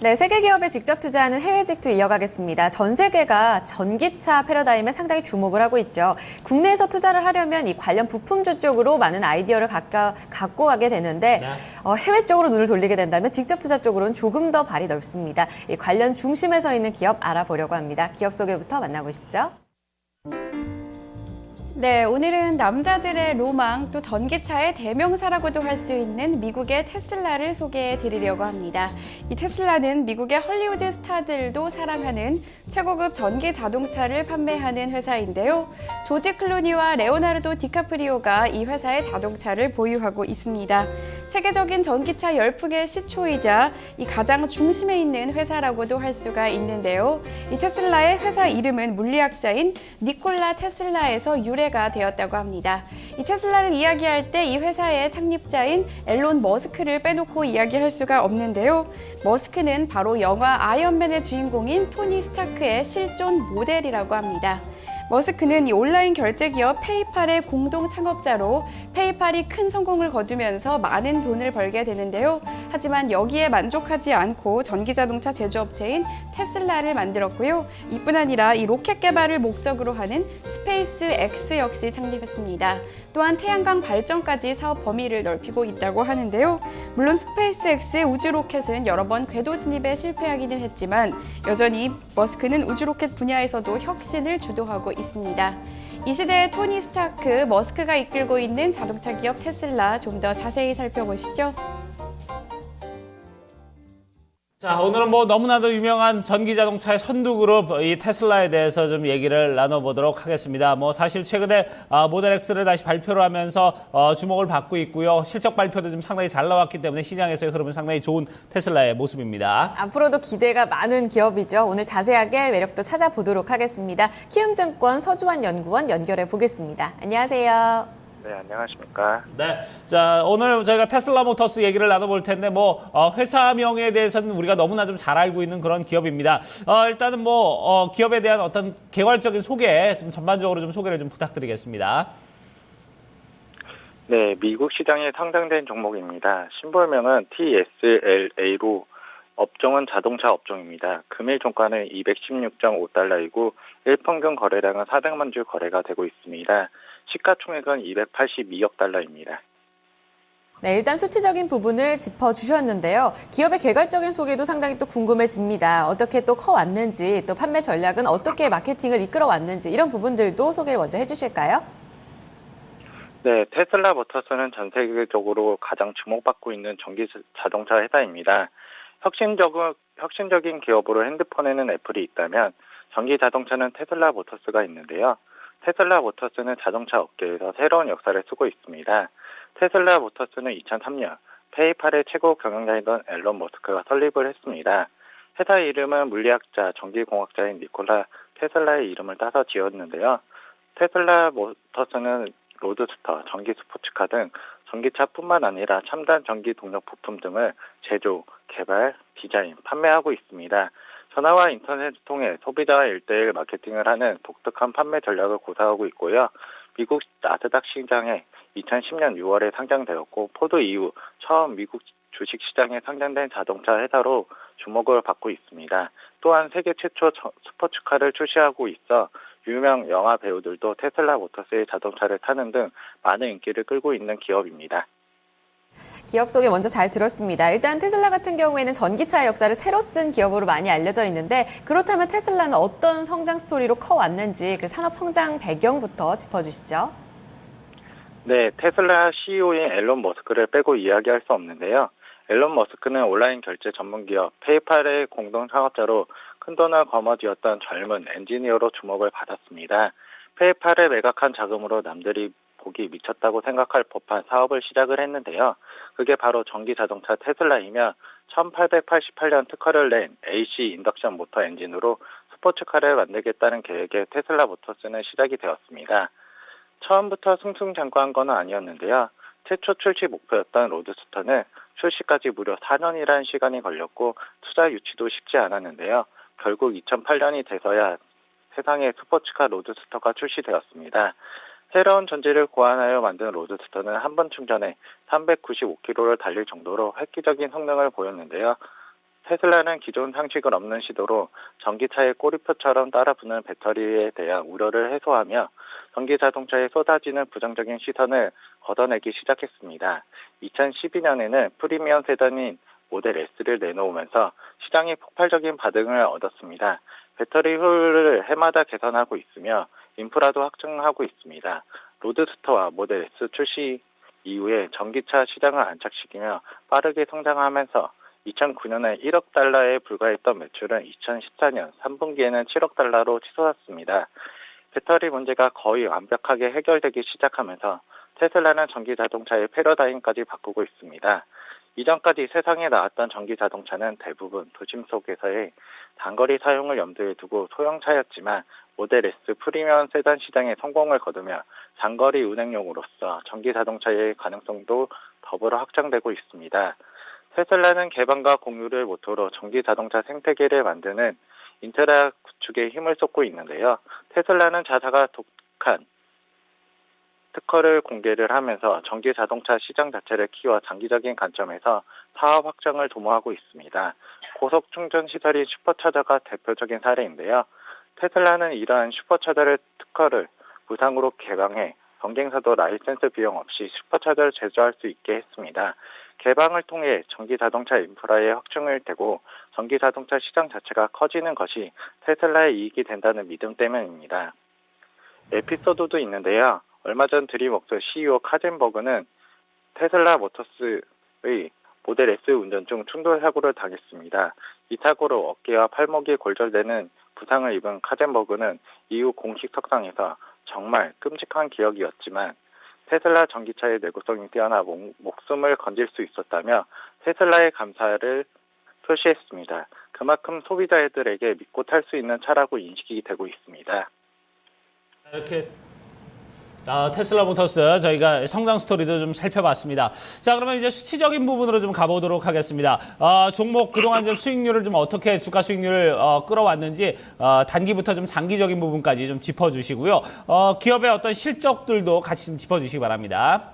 네, 세계 기업에 직접 투자하는 해외 직투 이어가겠습니다. 전 세계가 전기차 패러다임에 상당히 주목을 하고 있죠. 국내에서 투자를 하려면 이 관련 부품주 쪽으로 많은 아이디어를 갖고 가게 되는데 해외 쪽으로 눈을 돌리게 된다면 직접 투자 쪽으로는 조금 더 발이 넓습니다. 이 관련 중심에 서 있는 기업 알아보려고 합니다. 기업 소개부터 만나보시죠. 네, 오늘은 남자들의 로망, 또 전기차의 대명사라고도 할 수 있는 미국의 테슬라를 소개해 드리려고 합니다. 이 테슬라는 미국의 헐리우드 스타들도 사랑하는 최고급 전기 자동차를 판매하는 회사인데요. 조지 클루니와 레오나르도 디카프리오가 이 회사의 자동차를 보유하고 있습니다. 세계적인 전기차 열풍의 시초이자 이 가장 중심에 있는 회사라고도 할 수가 있는데요. 이 테슬라의 회사 이름은 물리학자인 니콜라 테슬라에서 유래가 되었다고 합니다. 이 테슬라를 이야기할 때 이 회사의 창립자인 앨런 머스크를 빼놓고 이야기할 수가 없는데요. 머스크는 바로 영화 아이언맨의 주인공인 토니 스타크의 실존 모델이라고 합니다. 머스크는 이 온라인 결제 기업 페이팔의 공동 창업자로 페이팔이 큰 성공을 거두면서 많은 돈을 벌게 되는데요. 하지만 여기에 만족하지 않고 전기자동차 제조업체인 테슬라를 만들었고요. 이뿐 아니라 이 로켓 개발을 목적으로 하는 스페이스 X 역시 창립했습니다. 또한 태양광 발전까지 사업 범위를 넓히고 있다고 하는데요. 물론 스페이스 X의 우주 로켓은 여러 번 궤도 진입에 실패하기는 했지만 여전히 머스크는 우주 로켓 분야에서도 혁신을 주도하고 있습니다. 이 시대의 토니 스타크, 머스크가 이끌고 있는 자동차 기업 테슬라 좀 더 자세히 살펴보시죠. 자, 오늘은 너무나도 유명한 전기자동차의 선두그룹 이 테슬라에 대해서 좀 얘기를 나눠보도록 하겠습니다. 사실 최근에 모델 X를 다시 발표를 하면서 주목을 받고 있고요. 실적 발표도 좀 상당히 잘 나왔기 때문에 시장에서의 흐름은 상당히 좋은 테슬라의 모습입니다. 앞으로도 기대가 많은 기업이죠. 오늘 자세하게 매력도 찾아보도록 하겠습니다. 키움증권 서주환 연구원 연결해 보겠습니다. 안녕하세요. 네, 안녕하십니까. 네. 자, 오늘 저희가 테슬라 모터스 얘기를 나눠볼 텐데, 회사명에 대해서는 우리가 너무나 좀 잘 알고 있는 그런 기업입니다. 일단은 기업에 대한 어떤 개괄적인 소개, 좀 전반적으로 좀 소개를 좀 부탁드리겠습니다. 네, 미국 시장에 상장된 종목입니다. 심볼명은 TSLA로 업종은 자동차 업종입니다. 금일 종가는 216.5달러이고 일평균 거래량은 400만 주 거래가 되고 있습니다. 시가총액은 282억 달러입니다. 네, 일단 수치적인 부분을 짚어주셨는데요. 기업의 개괄적인 소개도 상당히 또 궁금해집니다. 어떻게 또 커왔는지, 또 판매 전략은 어떻게 마케팅을 이끌어왔는지 이런 부분들도 소개를 먼저 해주실까요? 네, 테슬라 모터스는 전 세계적으로 가장 주목받고 있는 전기 자동차 회사입니다. 혁신적인 기업으로 핸드폰에는 애플이 있다면 전기 자동차는 테슬라 모터스가 있는데요. 테슬라 모터스는 자동차 업계에서 새로운 역사를 쓰고 있습니다. 테슬라 모터스는 2003년 페이팔의 최고 경영자이던 앨런 머스크가 설립을 했습니다. 회사 이름은 물리학자, 전기공학자인 니콜라 테슬라의 이름을 따서 지었는데요. 테슬라 모터스는 로드스터, 전기 스포츠카 등 전기차뿐만 아니라 첨단 전기 동력 부품 등을 제조, 개발, 디자인, 판매하고 있습니다. 전화와 인터넷을 통해 소비자와 1:1 마케팅을 하는 독특한 판매 전략을 고사하고 있고요. 미국 나스닥 시장에 2010년 6월에 상장되었고 포드 이후 처음 미국 주식시장에 상장된 자동차 회사로 주목을 받고 있습니다. 또한 세계 최초 스포츠카를 출시하고 있어 유명 영화 배우들도 테슬라 모터스의 자동차를 타는 등 많은 인기를 끌고 있는 기업입니다. 기업 소개 먼저 잘 들었습니다. 일단 테슬라 같은 경우에는 전기차의 역사를 새로 쓴 기업으로 많이 알려져 있는데 그렇다면 테슬라는 어떤 성장 스토리로 커왔는지 그 산업 성장 배경부터 짚어주시죠. 네, 테슬라 CEO인 앨런 머스크를 빼고 이야기할 수 없는데요. 앨런 머스크는 온라인 결제 전문 기업 페이팔의 공동 창업자로 큰돈을 거머쥐었던 젊은 엔지니어로 주목을 받았습니다. 페이팔을 매각한 자금으로 남들이 보기 미쳤다고 생각할 법한 사업을 시작을 했는데요. 그게 바로 전기자동차 테슬라이며 1888년 특허를 낸 AC 인덕션 모터 엔진으로 스포츠카를 만들겠다는 계획의 테슬라 모터스는 시작이 되었습니다. 처음부터 승승장구한 건 아니었는데요. 최초 출시 목표였던 로드스터는 출시까지 무려 4년이라는 시간이 걸렸고 투자 유치도 쉽지 않았는데요. 결국 2008년이 돼서야 세상에 스포츠카 로드스터가 출시되었습니다. 새로운 전지를 고안하여 만든 로드스터는 한 번 충전에 395km를 달릴 정도로 획기적인 성능을 보였는데요. 테슬라는 기존 상식을 없는 시도로 전기차의 꼬리표처럼 따라붙는 배터리에 대한 우려를 해소하며 전기 자동차에 쏟아지는 부정적인 시선을 걷어내기 시작했습니다. 2012년에는 프리미엄 세단인 모델 S를 내놓으면서 시장이 폭발적인 반응을 얻었습니다. 배터리 효율을 해마다 개선하고 있으며 인프라도 확충하고 있습니다. 로드스터와 모델 S 출시 이후에 전기차 시장을 안착시키며 빠르게 성장하면서 2009년에 1억 달러에 불과했던 매출은 2014년 3분기에는 7억 달러로 치솟았습니다. 배터리 문제가 거의 완벽하게 해결되기 시작하면서 테슬라는 전기 자동차의 패러다임까지 바꾸고 있습니다. 이전까지 세상에 나왔던 전기 자동차는 대부분 도심 속에서의 단거리 사용을 염두에 두고 소형차였지만 모델 S 프리미엄 세단 시장에 성공을 거두며 장거리 운행용으로서 전기 자동차의 가능성도 더불어 확장되고 있습니다. 테슬라는 개방과 공유를 모토로 전기 자동차 생태계를 만드는 인테라 구축에 힘을 쏟고 있는데요. 테슬라는 자사가 독한 특허를 공개를 하면서 전기 자동차 시장 자체를 키워 장기적인 관점에서 사업 확장을 도모하고 있습니다. 고속 충전 시설이 슈퍼차저가 대표적인 사례인데요. 테슬라는 이러한 슈퍼차저를 특허를 무상으로 개방해 경쟁사도 라이센스 비용 없이 슈퍼차저를 제조할 수 있게 했습니다. 개방을 통해 전기 자동차 인프라의 확충을 되고 전기 자동차 시장 자체가 커지는 것이 테슬라의 이익이 된다는 믿음 때문입니다. 에피소드도 있는데요. 얼마 전 드림웍스 CEO 카젠버그는 테슬라 모터스의 모델 S 운전 중 충돌 사고를 당했습니다. 이 사고로 어깨와 팔목이 골절되는 부상을 입은 카젠버그는 이후 공식 석상에서 정말 끔찍한 기억이었지만 테슬라 전기차의 내구성이 뛰어나 목숨을 건질 수 있었다며 테슬라의 감사를 표시했습니다. 그만큼 소비자들에게 믿고 탈 수 있는 차라고 인식이 되고 있습니다. 이렇게 테슬라 모터스 저희가 성장 스토리도 좀 살펴봤습니다. 자, 그러면 이제 수치적인 부분으로 좀 가보도록 하겠습니다. 종목 그동안 좀 수익률을 좀 어떻게 주가 수익률을 끌어왔는지 단기부터 좀 장기적인 부분까지 좀 짚어주시고요. 기업의 어떤 실적들도 같이 좀 짚어주시기 바랍니다.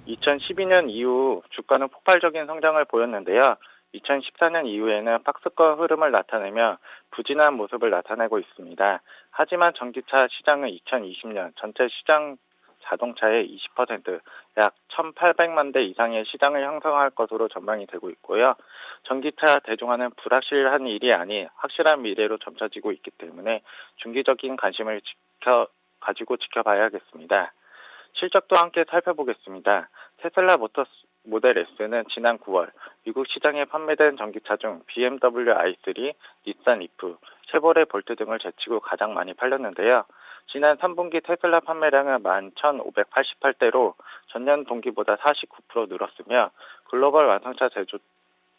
2012년 이후 주가는 폭발적인 성장을 보였는데요. 2014년 이후에는 박스권 흐름을 나타내며 부진한 모습을 나타내고 있습니다. 하지만 전기차 시장은 2020년 전체 시장 자동차의 20%, 약 1,800만 대 이상의 시장을 형성할 것으로 전망이 되고 있고요. 전기차 대중화는 불확실한 일이 아닌 확실한 미래로 점쳐지고 있기 때문에 중기적인 관심을 가지고 지켜봐야겠습니다. 실적도 함께 살펴보겠습니다. 테슬라 모터스 모델 S는 지난 9월 미국 시장에 판매된 전기차 중 BMW i3, 닛산 리프, 쉐보레 볼트 등을 제치고 가장 많이 팔렸는데요. 지난 3분기 테슬라 판매량은 11,588대로 전년 동기보다 49% 늘었으며 글로벌 완성차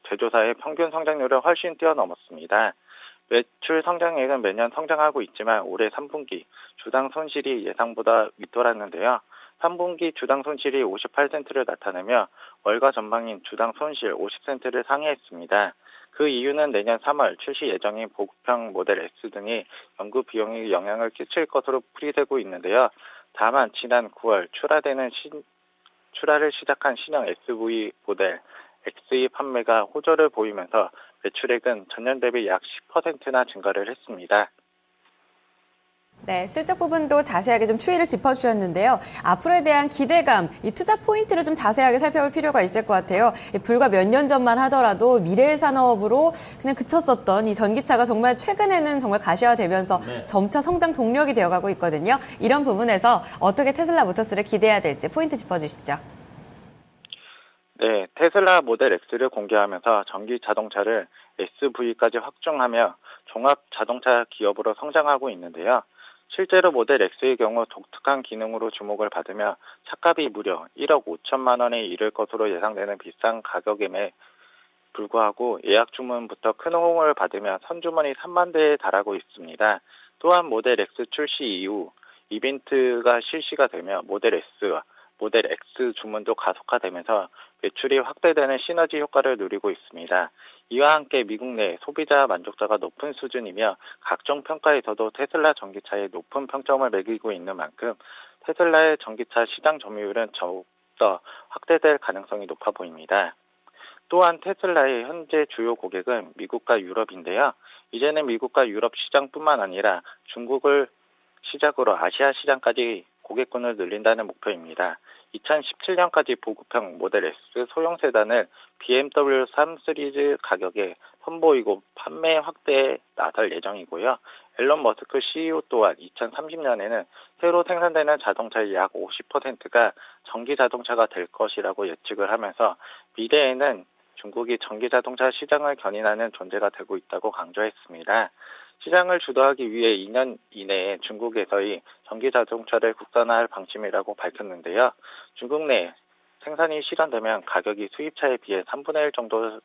제조사의 평균 성장률을 훨씬 뛰어넘었습니다. 매출 성장액은 매년 성장하고 있지만 올해 3분기 주당 손실이 예상보다 밑돌았는데요. 3분기 주당 손실이 58센트를 나타내며 월가 전망인 주당 손실 50센트를 상회했습니다. 그 이유는 내년 3월 출시 예정인 보급형 모델 S 등이 연구 비용에 영향을 끼칠 것으로 풀이되고 있는데요. 다만 지난 9월 출하를 시작한 신형 SV 모델 XE 판매가 호조를 보이면서 매출액은 전년 대비 약 10%나 증가를 했습니다. 네, 실적 부분도 자세하게 좀 추이를 짚어주셨는데요. 앞으로에 대한 기대감, 이 투자 포인트를 좀 자세하게 살펴볼 필요가 있을 것 같아요. 불과 몇 년 전만 하더라도 미래의 산업으로 그냥 그쳤었던 이 전기차가 정말 최근에는 정말 가시화되면서 점차 성장 동력이 되어가고 있거든요. 이런 부분에서 어떻게 테슬라 모터스를 기대해야 될지 포인트 짚어주시죠. 네, 테슬라 모델 X를 공개하면서 전기 자동차를 SV까지 확충하며 종합 자동차 기업으로 성장하고 있는데요. 실제로 모델 X의 경우 독특한 기능으로 주목을 받으며 차값이 무려 1억 5천만 원에 이를 것으로 예상되는 비싼 가격임에 불구하고 예약 주문부터 큰 호응을 받으며 선주문이 3만 대에 달하고 있습니다. 또한 모델 X 출시 이후 이벤트가 실시가 되며 모델 S와 모델 X 주문도 가속화되면서 매출이 확대되는 시너지 효과를 누리고 있습니다. 이와 함께 미국 내 소비자 만족도가 높은 수준이며 각종 평가에서도 테슬라 전기차에 높은 평점을 매기고 있는 만큼 테슬라의 전기차 시장 점유율은 더욱더 확대될 가능성이 높아 보입니다. 또한 테슬라의 현재 주요 고객은 미국과 유럽인데요. 이제는 미국과 유럽 시장뿐만 아니라 중국을 시작으로 아시아 시장까지 고객군을 늘린다는 목표입니다. 2017년까지 보급형 모델 S 소형 세단을 BMW 3 시리즈 가격에 선보이고 판매 확대에 나설 예정이고요. 앨런 머스크 CEO 또한 2030년에는 새로 생산되는 자동차의 약 50%가 전기 자동차가 될 것이라고 예측을 하면서 미래에는 중국이 전기 자동차 시장을 견인하는 존재가 되고 있다고 강조했습니다. 시장을 주도하기 위해 2년 이내에 중국에서의 전기 자동차를 국산화할 방침이라고 밝혔는데요. 중국 내 생산이 실현되면 가격이 수입차에 비해 3분의 1 정도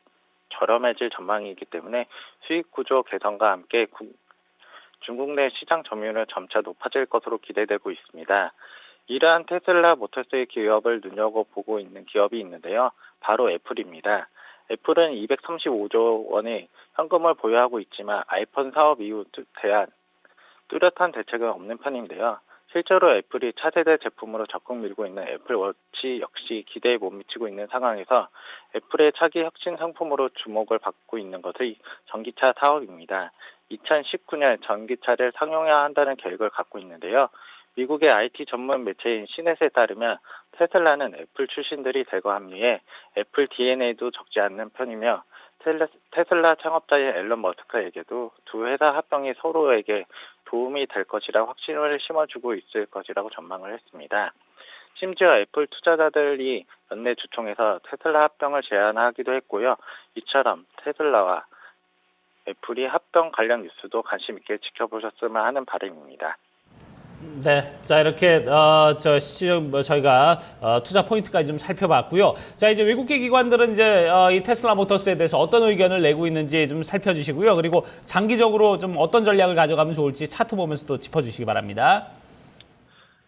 저렴해질 전망이기 때문에 수익 구조 개선과 함께 중국 내 시장 점유율은 점차 높아질 것으로 기대되고 있습니다. 이러한 테슬라 모터스의 기업을 눈여겨보고 있는 기업이 있는데요. 바로 애플입니다. 애플은 235조 원의 현금을 보유하고 있지만 아이폰 사업 이후 대한 뚜렷한 대책은 없는 편인데요. 실제로 애플이 차세대 제품으로 적극 밀고 있는 애플워치 역시 기대에 못 미치고 있는 상황에서 애플의 차기 혁신 상품으로 주목을 받고 있는 것이 전기차 사업입니다. 2019년 전기차를 상용화해야 한다는 계획을 갖고 있는데요. 미국의 IT 전문 매체인 시넷에 따르면 테슬라는 애플 출신들이 대거 합류해 애플 DNA도 적지 않는 편이며 테슬라 창업자인 앨런 머스크에게도 두 회사 합병이 서로에게 도움이 될 것이라 확신을 심어주고 있을 것이라고 전망을 했습니다. 심지어 애플 투자자들이 연내 주총에서 테슬라 합병을 제안하기도 했고요. 이처럼 테슬라와 애플이 합병 관련 뉴스도 관심 있게 지켜보셨으면 하는 바람입니다. 네, 자 이렇게 저희가 투자 포인트까지 좀 살펴봤고요. 자 이제 외국계 기관들은 이제 이 테슬라 모터스에 대해서 어떤 의견을 내고 있는지 좀 살펴주시고요. 그리고 장기적으로 좀 어떤 전략을 가져가면 좋을지 차트 보면서 또 짚어주시기 바랍니다.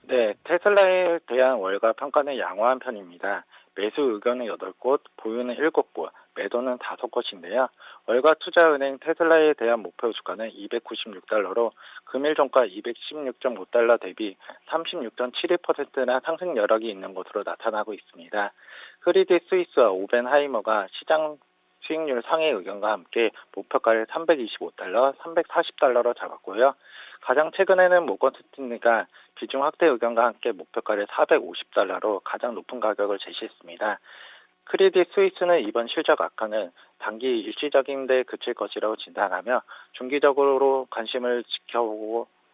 네, 테슬라에 대한 월가 평가는 양호한 편입니다. 매수 의견은 8곳, 보유는 7곳, 매도는 5곳인데요. 월가 투자은행 테슬라에 대한 목표 주가는 296달러로 금일 종가 216.5달러 대비 36.71%나 상승 여력이 있는 것으로 나타나고 있습니다. 크리딧 스위스와 오벤하이머가 시장 수익률 상회 의견과 함께 목표가를 325달러, 340달러로 잡았고요. 가장 최근에는 모건 스탠리가 비중 확대 의견과 함께 목표가를 450달러로 가장 높은 가격을 제시했습니다. 크리딧 스위스는 이번 실적 악화는 단기 일시적인 데 그칠 것이라고 진단하며 중기적으로 관심을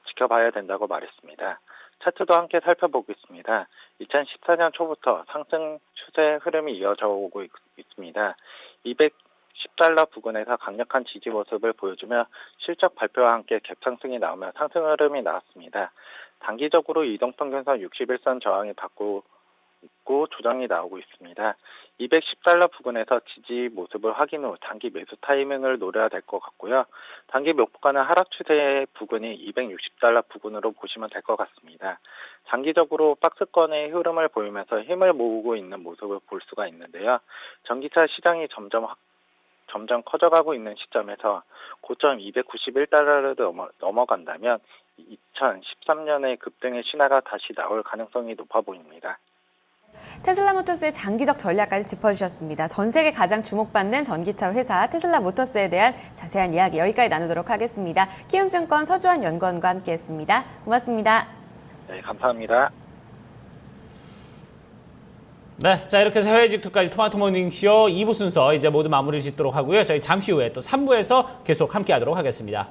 지켜봐야 된다고 말했습니다. 차트도 함께 살펴보겠습니다. 2014년 초부터 상승 추세 흐름이 이어져 오고 있습니다. 210달러 부근에서 강력한 지지 모습을 보여주며 실적 발표와 함께 갭상승이 나오며 상승 흐름이 나왔습니다. 단기적으로 이동평균선 61선 저항이 받고 있고 조정이 나오고 있습니다. 210달러 부근에서 지지 모습을 확인 후 단기 매수 타이밍을 노려야 될 것 같고요. 단기 목표가는 하락 추세 부근이 260달러 부근으로 보시면 될 것 같습니다. 장기적으로 박스권의 흐름을 보이면서 힘을 모으고 있는 모습을 볼 수가 있는데요. 전기차 시장이 점점 커져가고 있는 시점에서 고점 291달러를 넘어간다면 2013년의 급등의 신화가 다시 나올 가능성이 높아 보입니다. 테슬라 모터스의 장기적 전략까지 짚어주셨습니다. 전 세계 가장 주목받는 전기차 회사 테슬라 모터스에 대한 자세한 이야기 여기까지 나누도록 하겠습니다. 키움증권 서주환 연구원과 함께했습니다. 고맙습니다. 네, 감사합니다. 네, 자 이렇게 해서 해외 직투까지 토마토 모닝쇼 2부 순서 이제 모두 마무리를 짓도록 하고요. 저희 잠시 후에 또 3부에서 계속 함께하도록 하겠습니다.